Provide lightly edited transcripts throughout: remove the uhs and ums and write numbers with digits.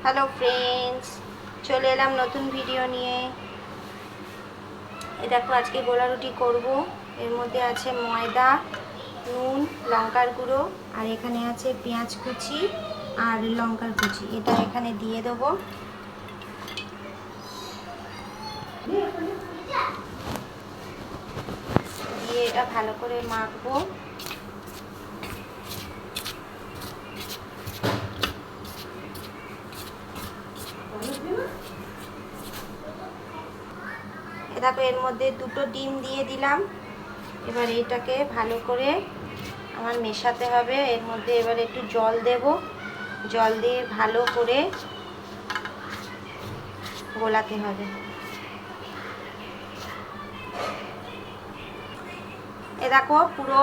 Hello friends, চলে এলাম নতুন ভিডিও নিয়ে। এই দেখো, আজকে গোলা রুটি করব। এর মধ্যে আছে ময়দা, নুন, লঙ্কার গুঁড়ো, আর এখানে আছে পেঁয়াজ কুচি আর লঙ্কার কুচি। এটা এখানে দিয়ে দেবো। দিয়ে এটা ভালো করে মাখবো। দেখো, এর মধ্যে দুটো ডিম দিয়ে দিলাম। এবার এটাকে ভালো করে আমার মেশাতে হবে। এর মধ্যে এবার একটু জল দেব। জল দিয়ে ভালো করে গোলাতে হবে। এ দেখো, পুরো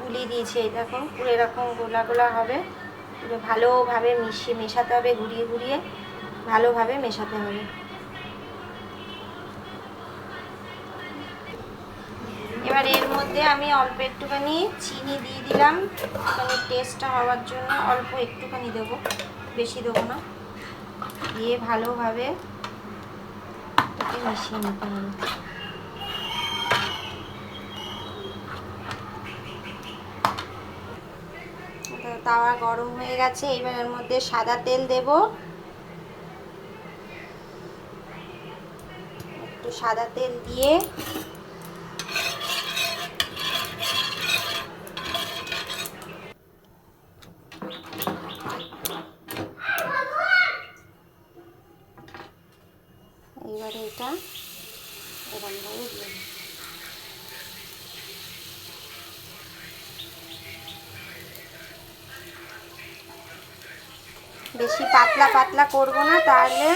গুলিয়ে দিয়েছি। এই দেখো, পুরো এরকম গোলা গোলা হবে। পুরো ভালোভাবে মেশাতে হবে, ঘুরিয়ে ঘুরিয়ে ভালোভাবে মেশাতে হবে। এবার এর মধ্যে আমি অল্প একটুখানি চিনি দিয়ে দিলাম, একটুখানি টেস্টটা হওয়ার জন্য। অল্প একটুখানি দেবো, বেশি দেবো না। দিয়ে ভালোভাবে এটাকে মিশিয়ে নিতে হবে। তাওয়া গরম হয়ে গেছে। এবার এর মধ্যে সাদা তেল দেব। একটু সাদা তেল দিয়ে এবারে এটা এরকমভাবে দিয়ে দেব। বেশি পাতলা পাতলা করব না, তাহলে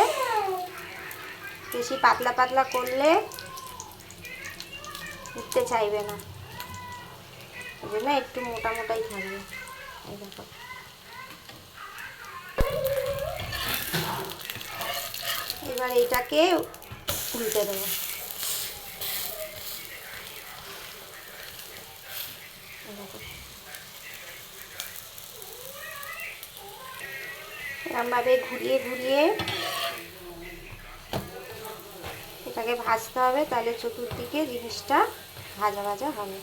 বেশি পাতলা পাতলা করলে উঠতে চাইবে না। এই জন্য একটু মোটা মোটাই থাকবে। এই দেখো, এবার এইটাকে উল্টে দেবো। এরকমভাবে ঘুরিয়ে ঘুরিয়ে এটাকে ভাজতে হবে, তাহলে চতুর্দিকে জিনিসটা ভাজা ভাজা হবে।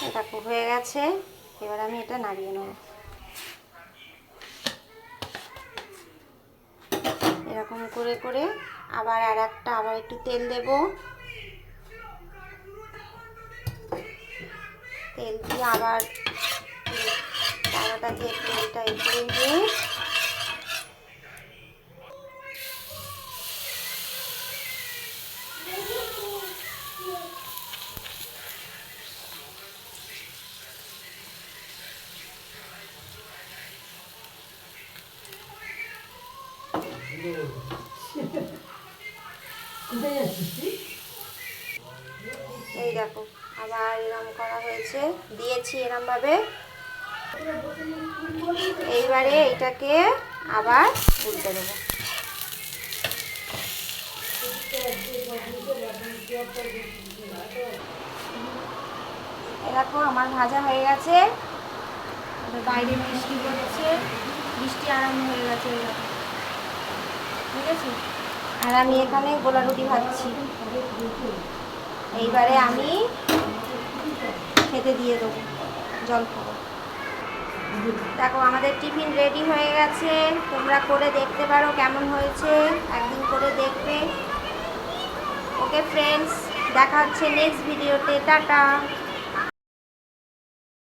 এটা হয়ে গেছে। এবার আমি এটা নামিয়ে নেব। এরকম করে করে আবার আবার একটু তেল দেব। তেল দিয়ে আবার তাওয়াটাকে তেলটা করে নিয়ে এই দেখো, আবার এরকম করা হয়েছে, দিয়েছি এরকমভাবে। এইবারে এটাকে আবার উল্টে দেবো। দেখো, আমার ভাজা হয়ে গেছে। বাইরে বৃষ্টি পড়ছে, বৃষ্টি আরম্ভ হয়ে গেছে। ঠিক আছে, আর আমি এখানে গোলা রুটি ভাজছি। এইবারে আমি খেতে দিয়ে দেবো, জল খাবো। দেখো, আমাদের টিফিন রেডি হয়ে গেছে। তোমরা করে দেখতে পারো কেমন হয়েছে, একদিন করে দেখবে। ওকে ফ্রেন্ডস, দেখা হচ্ছে নেক্সট ভিডিওতে। টাটা।